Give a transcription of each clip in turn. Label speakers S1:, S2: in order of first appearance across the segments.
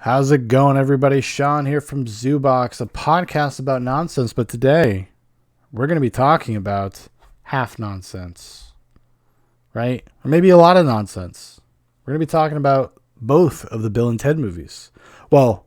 S1: How's it going, everybody? Shaun here from Zoobox, a podcast about nonsense. But today, we're going to be talking about half nonsense, right? Or maybe a lot of nonsense. We're going to be talking about both of the Bill and Ted movies. Well,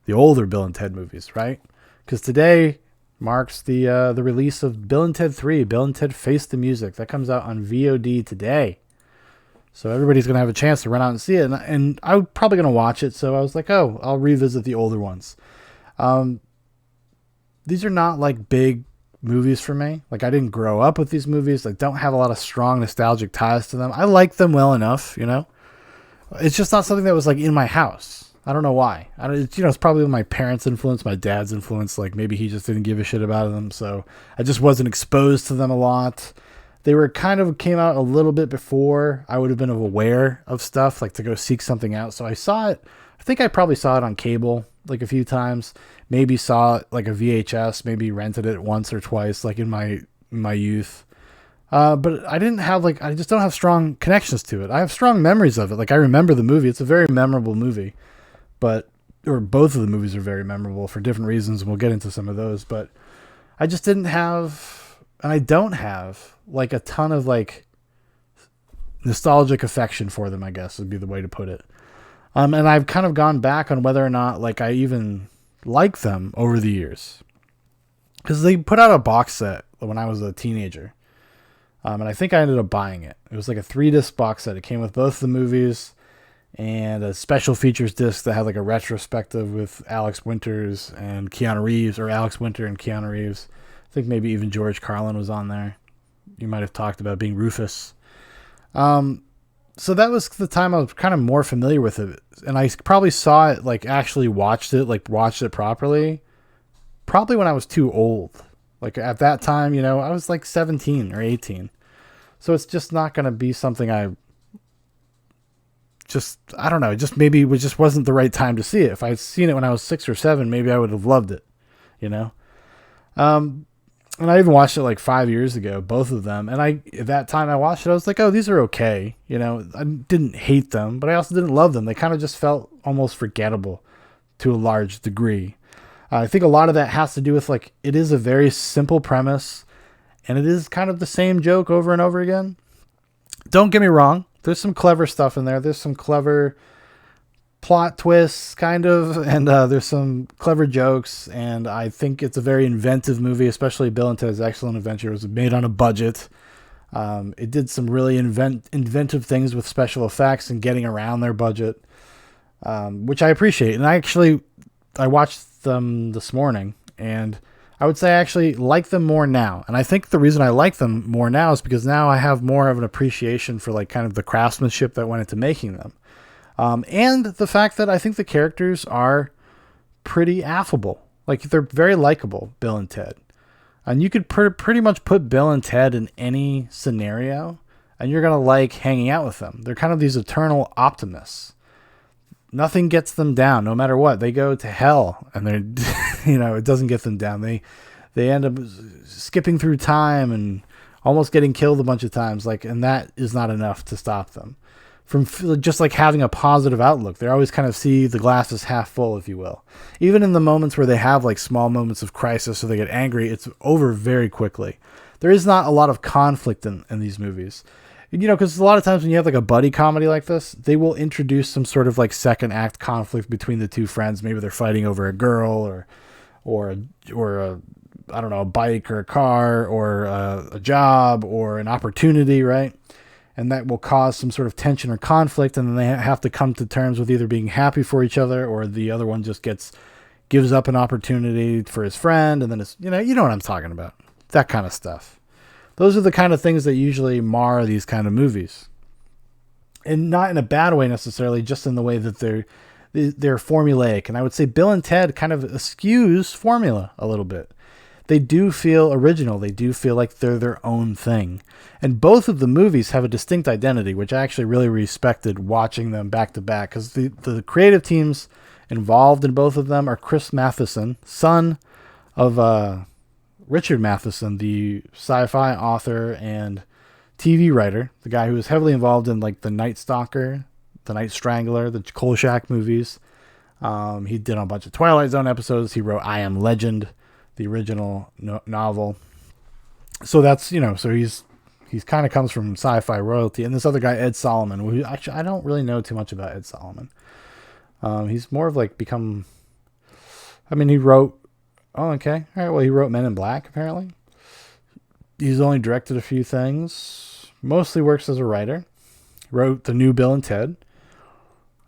S1: the older Bill and Ted movies, right? Because today marks the release of Bill and Ted 3, Bill and Ted Face the Music. That comes out on VOD today. So everybody's going to have a chance to run out and see it. And I'm probably going to watch it. So I was like, oh, I'll revisit the older ones. These are not like big movies for me. Like, I didn't grow up with these movies. I don't have a lot of strong nostalgic ties to them. I like them well enough, you know. It's just not something that was like in my house. I don't know why. It's probably my parents' influence, my dad's influence. Like, maybe he just didn't give a shit about them. So I just wasn't exposed to them a lot. They were came out a little bit before I would have been aware of stuff, like to go seek something out. So I saw it. I think I probably saw it on cable like a few times. Maybe saw it like a VHS. Maybe rented it once or twice, like in my youth. But I just don't have strong connections to it. I have strong memories of it. Like, I remember the movie. It's a very memorable movie, or both of the movies are very memorable for different reasons. And we'll get into some of those, but I just didn't have, and I don't have, like, a ton of like nostalgic affection for them, I guess would be the way to put it. And I've kind of gone back on whether or not like I even like them over the years, because they put out a box set when I was a teenager. And I think I ended up buying it. It was like a 3-disc box set. It came with both the movies and a special features disc that had like a retrospective with Alex Winters and Keanu Reeves, or Alex Winter and Keanu Reeves. I think maybe even George Carlin was on there. You might have talked about being Rufus. So that was the time I was kind of more familiar with it. And I probably saw it, like actually watched it properly, probably when I was too old. Like at that time, I was like 17 or 18. So it's just not going to be something I don't know. Maybe it just wasn't the right time to see it. If I'd seen it when I was 6 or 7, maybe I would have loved it, And I even watched it like 5 years ago, both of them. And at that time I watched it, I was like, oh, these are okay. I didn't hate them, but I also didn't love them. They kind of just felt almost forgettable to a large degree. I think a lot of that has to do with, like, it is a very simple premise, and it is kind of the same joke over and over again. Don't get me wrong. There's some clever stuff in there. There's some clever plot twists, kind of, and there's some clever jokes, and I think it's a very inventive movie, especially Bill and Ted's Excellent Adventure. It was made on a budget. It did some really inventive things with special effects and getting around their budget, which I appreciate. And I watched them this morning, and I would say I actually like them more now. And I think the reason I like them more now is because now I have more of an appreciation for, like, kind of the craftsmanship that went into making them. And the fact that I think the characters are pretty affable. Like, they're very likable, Bill and Ted. And you could pretty much put Bill and Ted in any scenario, and you're going to like hanging out with them. They're kind of these eternal optimists. Nothing gets them down, no matter what. They go to hell, and they're, it doesn't get them down. They end up skipping through time and almost getting killed a bunch of times. Like, and that is not enough to stop them from just like having a positive outlook. They always kind of see the glass as half full, if you will. Even in the moments where they have like small moments of crisis or they get angry, it's over very quickly. There is not a lot of conflict in these movies. Because a lot of times when you have like a buddy comedy like this, they will introduce some sort of like second act conflict between the two friends. Maybe they're fighting over a girl or a, I don't know, a bike or a car or a job or an opportunity, right? And that will cause some sort of tension or conflict, and then they have to come to terms with either being happy for each other, or the other one just gives up an opportunity for his friend, and then it's, you know what I'm talking about. That kind of stuff. Those are the kind of things that usually mar these kind of movies. And not in a bad way necessarily, just in the way that they're formulaic. And I would say Bill and Ted kind of eschews formula a little bit. They do feel original. They do feel like they're their own thing. And both of the movies have a distinct identity, which I actually really respected watching them back to back, because the creative teams involved in both of them are Chris Matheson, son of Richard Matheson, the sci-fi author and TV writer, the guy who was heavily involved in like The Night Stalker The Night Strangler, the Kolchak movies. He did a bunch of Twilight Zone episodes. He wrote I Am Legend, the original novel. So that's, so he's kind of comes from sci-fi royalty. And this other guy, Ed Solomon, who actually I don't really know too much about Ed Solomon. He's more of like become, he wrote, oh, okay. All right. Well, he wrote Men in Black, apparently. He's only directed a few things. Mostly works as a writer. Wrote the new Bill and Ted.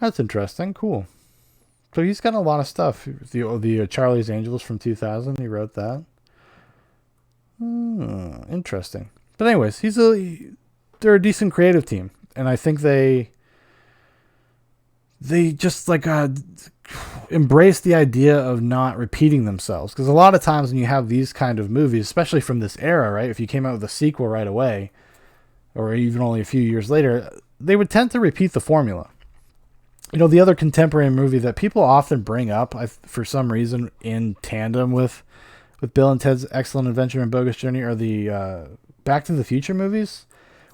S1: That's interesting. Cool. So he's got a lot of stuff. The Charlie's Angels from 2000. He wrote that. Interesting. But anyways, they're a decent creative team, and I think they just like embrace the idea of not repeating themselves. Because a lot of times when you have these kind of movies, especially from this era, right? If you came out with a sequel right away, or even only a few years later, they would tend to repeat the formula. The other contemporary movie that people often bring up, for some reason, in tandem with Bill and Ted's Excellent Adventure and Bogus Journey, are the Back to the Future movies,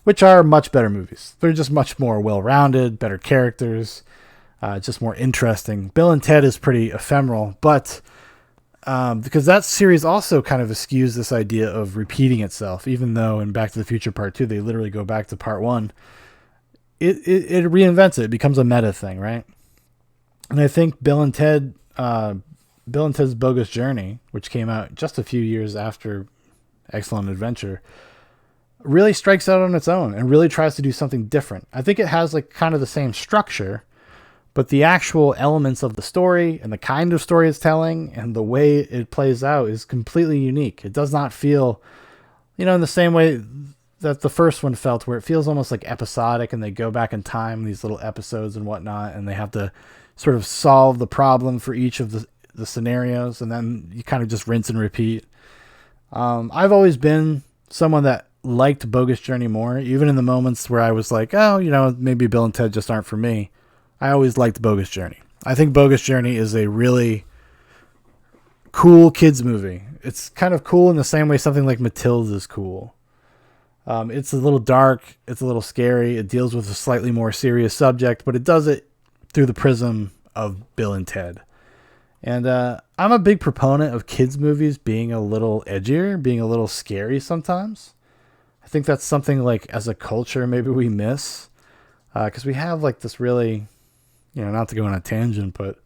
S1: which are much better movies. They're just much more well-rounded, better characters, just more interesting. Bill and Ted is pretty ephemeral, but because that series also kind of eschews this idea of repeating itself, even though in Back to the Future Part 2, they literally go back to Part 1. It reinvents it. It becomes a meta thing, right? And I think Bill and Ted's Bogus Journey, which came out just a few years after Excellent Adventure, really strikes out on its own and really tries to do something different. I think it has like kind of the same structure, but the actual elements of the story and the kind of story it's telling and the way it plays out is completely unique. It does not feel, in the same way that the first one felt, where it feels almost like episodic and they go back in time, these little episodes and whatnot, and they have to sort of solve the problem for each of the scenarios, and then you kind of just rinse and repeat. I've always been someone that liked Bogus Journey more, even in the moments where I was like, oh, maybe Bill and Ted just aren't for me. I always liked Bogus Journey. I think Bogus Journey is a really cool kids movie. It's kind of cool in the same way something like Matilda is cool. It's a little dark. It's a little scary. It deals with a slightly more serious subject, but it does it through the prism of Bill and Ted. And I'm a big proponent of kids' movies being a little edgier, being a little scary sometimes. I think that's something like as a culture maybe we miss. Because we have like this really, not to go on a tangent, but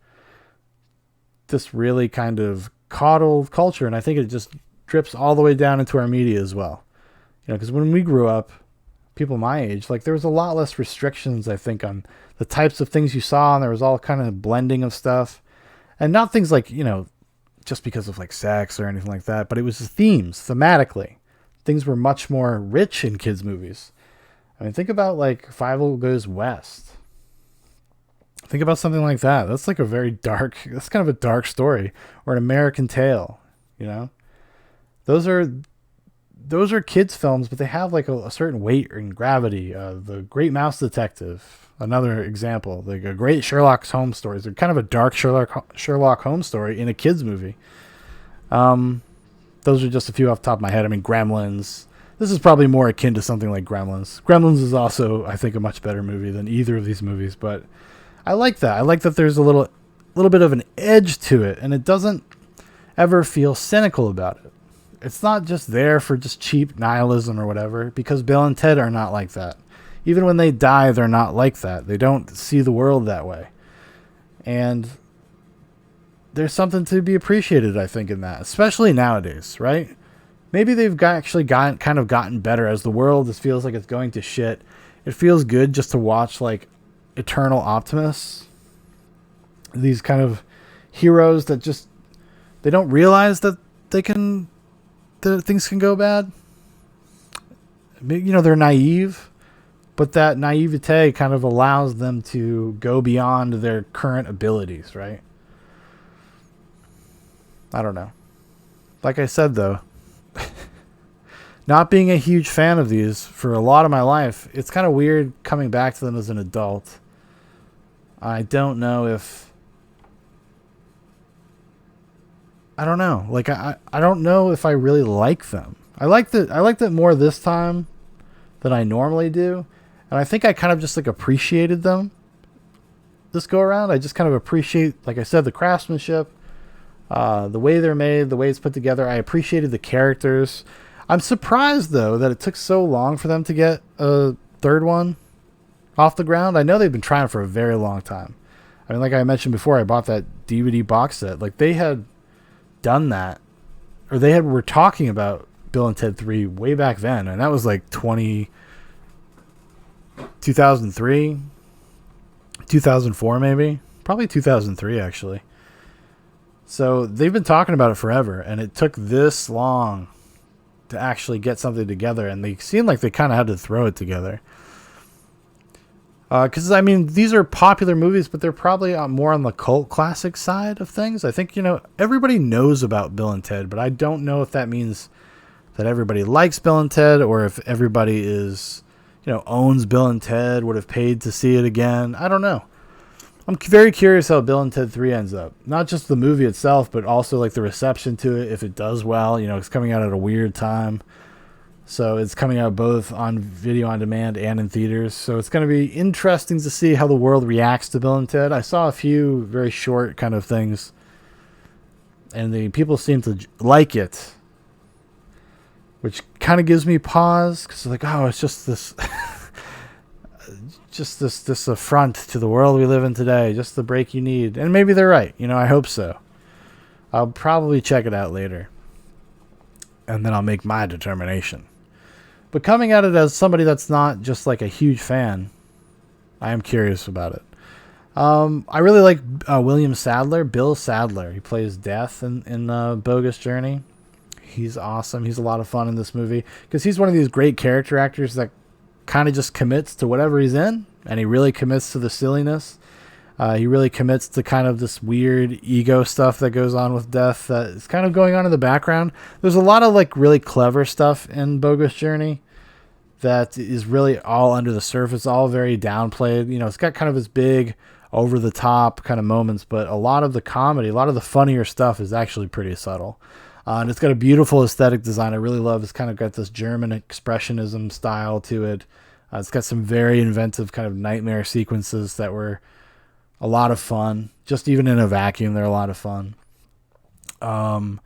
S1: this really kind of coddled culture. And I think it just drips all the way down into our media as well. Because when we grew up, people my age, like there was a lot less restrictions, I think, on the types of things you saw. And there was all kind of blending of stuff. And not things like, just because of like sex or anything like that, but it was the themes, thematically. Things were much more rich in kids' movies. Think about like Five Goes West. Think about something like that. That's like that's kind of a dark story. Or An American Tale, Those are kids' films, but they have like a certain weight and gravity. The Great Mouse Detective, another example. Like a great Sherlock Holmes stories. They're kind of a dark Sherlock Holmes story in a kids' movie. Those are just a few off the top of my head. Gremlins. This is probably more akin to something like Gremlins. Gremlins is also, I think, a much better movie than either of these movies, but I like that. I like that there's a little bit of an edge to it, and it doesn't ever feel cynical about it. It's not just there for just cheap nihilism or whatever, because Bill and Ted are not like that. Even when they die, they're not like that. They don't see the world that way. And there's something to be appreciated, I think, in that, especially nowadays, right? Maybe they've gotten better as the world feels like it's going to shit. It feels good just to watch like eternal optimists. These kind of heroes that just, they don't realize that things can go bad. They're naive, but that naivete kind of allows them to go beyond their current abilities, right? I don't know. Like I said, though, not being a huge fan of these for a lot of my life, it's kind of weird coming back to them as an adult. I don't know if... I don't know. Like, I don't know if I really like them. I liked it more this time than I normally do. And I think I kind of just like appreciated them this go around. I just kind of appreciate, like I said, the craftsmanship, the way they're made, the way it's put together. I appreciated the characters. I'm surprised though that it took so long for them to get a third one off the ground. I know they've been trying for a very long time. I mean, like I mentioned before, I bought that DVD box set. Like they had done that, or were talking about Bill and Ted 3 way back then, and that was like 2003, 2004 maybe, probably 2003 actually. So they've been talking about it forever, and it took this long to actually get something together, and they seemed like they kind of had to throw it together. Because, I mean, these are popular movies, but they're probably more on the cult classic side of things. I think, everybody knows about Bill and Ted, but I don't know if that means that everybody likes Bill and Ted, or if everybody owns Bill and Ted, would have paid to see it again. I don't know. I'm very curious how Bill and Ted 3 ends up. Not just the movie itself, but also like the reception to it. If it does well, it's coming out at a weird time. So it's coming out both on video on demand and in theaters. So it's going to be interesting to see how the world reacts to Bill and Ted. I saw a few very short kind of things, and the people seem to like it, which kind of gives me pause, because like, oh, it's just this... this affront to the world we live in today, just the break you need. And maybe they're right. I hope so. I'll probably check it out later, and then I'll make my determination. But coming at it as somebody that's not just like a huge fan, I am curious about it. I really like William Sadler, Bill Sadler. He plays Death in Bogus Journey. He's awesome. He's a lot of fun in this movie, because he's one of these great character actors that kind of just commits to whatever he's in, and he really commits to the silliness. He really commits to kind of this weird ego stuff that goes on with Death that is kind of going on in the background. There's a lot of like really clever stuff in Bogus Journey that is really all under the surface, all very downplayed. It's got kind of this big over the top kind of moments, but a lot of the comedy, a lot of the funnier stuff is actually pretty subtle. And it's got a beautiful aesthetic design. I really love. It's kind of got this German expressionism style to it. It's got some very inventive kind of nightmare sequences that were a lot of fun. Just even in a vacuum, they're a lot of fun. I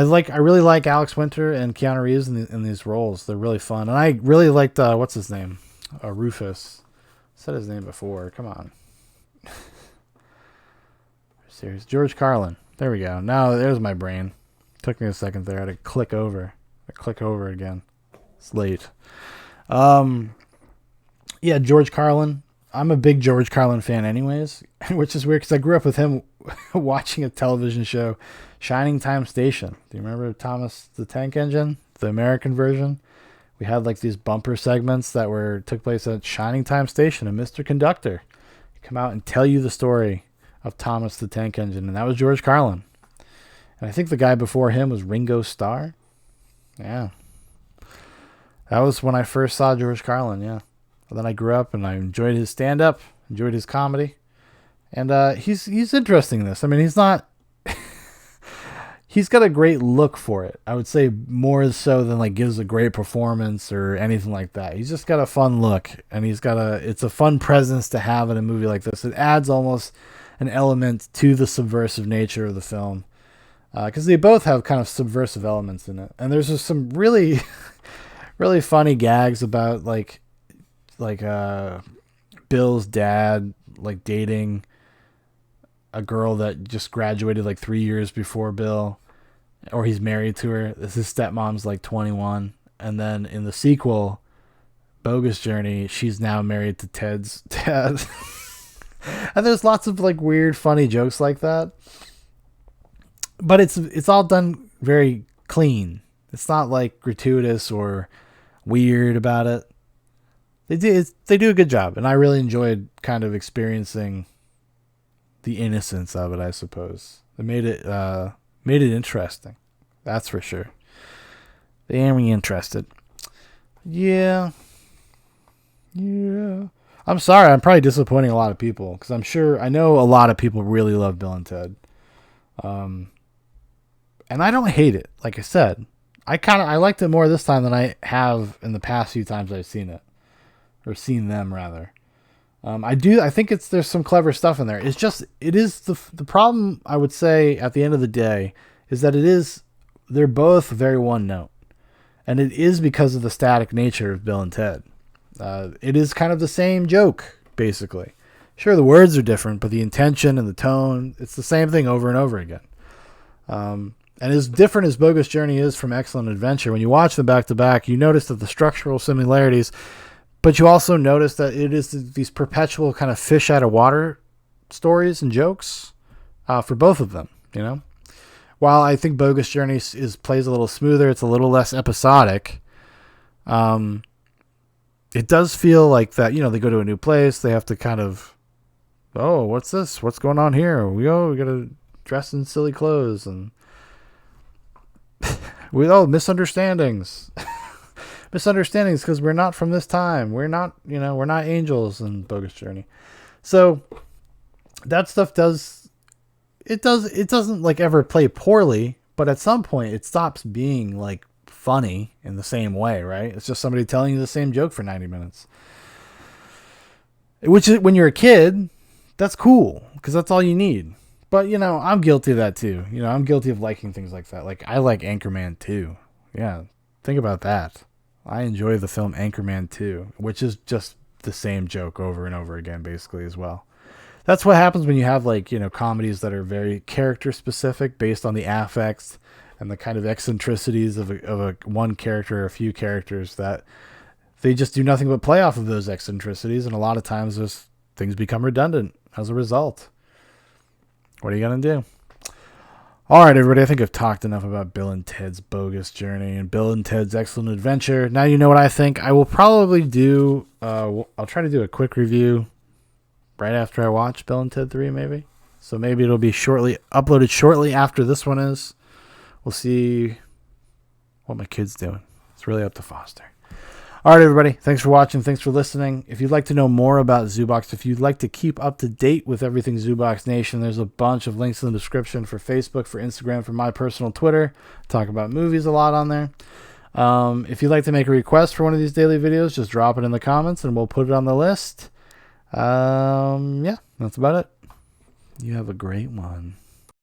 S1: really like Alex Winter and Keanu Reeves in these roles. They're really fun. And I really liked, what's his name? Rufus. I said his name before. Come on. Serious. George Carlin. There we go. Now there's my brain. Took me a second there. I had to click over. Again. It's late. Yeah, George Carlin. I'm a big George Carlin fan anyways, which is weird because I grew up with him watching a television show, Shining Time Station. Do you remember Thomas the Tank Engine? The American version? We had like these bumper segments that took place at Shining Time Station, and Mr. Conductor would come out and tell you the story of Thomas the Tank Engine, and that was George Carlin. And I think the guy before him was Ringo Starr. Yeah. That was when I first saw George Carlin, yeah. And then I grew up and I enjoyed his stand-up, enjoyed his comedy. And he's interesting in this. I mean, he's not... he's got a great look for it. I would say more so than like gives a great performance or anything like that. He's just got a fun look, and it's a fun presence to have in a movie like this. It adds almost an element to the subversive nature of the film. Because they both have kind of subversive elements in it. And there's just some really, really funny gags about like Bill's dad like dating a girl that just graduated like 3 years before Bill, or he's married to her. His stepmom's like 21. And then in the sequel, Bogus Journey, she's now married to Ted's dad. And there's lots of like weird, funny jokes like that. But it's all done very clean. It's not like gratuitous or weird about it. They do a good job, and I really enjoyed kind of experiencing the innocence of it, I suppose. It made it interesting. That's for sure. They made me interested. Yeah. I'm sorry. I'm probably disappointing a lot of people, because I know a lot of people really love Bill and Ted. And I don't hate it. Like I said, I liked it more this time than I have in the past few times I've seen it, or seen them rather. I think there's some clever stuff in there. It is the problem, I would say, at the end of the day, is that they're both very one note. And it is because of the static nature of Bill and Ted. It is kind of the same joke, basically. Sure, the words are different, but the intention and the tone, it's the same thing over and over again. And as different as Bogus Journey is from Excellent Adventure, when you watch them back to back, you notice that the structural similarities, but you also notice that it is these perpetual kind of fish out of water stories and jokes for both of them, you know? While I think Bogus Journey plays a little smoother, it's a little less episodic. It does feel like that, you know, they go to a new place, they have to kind of, oh, what's this? What's going on here? We got to dress in silly clothes and misunderstandings. Misunderstandings because we're not from this time. We're not angels in Bogus Journey. So that stuff doesn't like ever play poorly, but at some point it stops being like funny in the same way, right? It's just somebody telling you the same joke for 90 minutes. Which is, when you're a kid, that's cool because that's all you need. But, you know, I'm guilty of that too. You know, I'm guilty of liking things like that. Like, I like Anchorman 2. Yeah, think about that. I enjoy the film Anchorman 2, which is just the same joke over and over again, basically, as well. That's what happens when you have, like, you know, comedies that are very character specific based on the affects and the kind of eccentricities of a one character or a few characters, that they just do nothing but play off of those eccentricities. And a lot of times those things become redundant as a result. What are you going to do? All right, everybody, I think I've talked enough about Bill and Ted's Bogus Journey and Bill and Ted's Excellent Adventure. Now you know what I think. I will probably do, I'll try to do a quick review right after I watch Bill and Ted 3, maybe. So maybe it'll be uploaded shortly after this one is. We'll see what my kid's doing. It's really up to Foster. All right, everybody. Thanks for watching. Thanks for listening. If you'd like to know more about Zoobox, if you'd like to keep up to date with everything Zoobox Nation, there's a bunch of links in the description for Facebook, for Instagram, for my personal Twitter. Talk about movies a lot on there. If you'd like to make a request for one of these daily videos, just drop it in the comments and we'll put it on the list. Yeah, that's about it. You have a great one.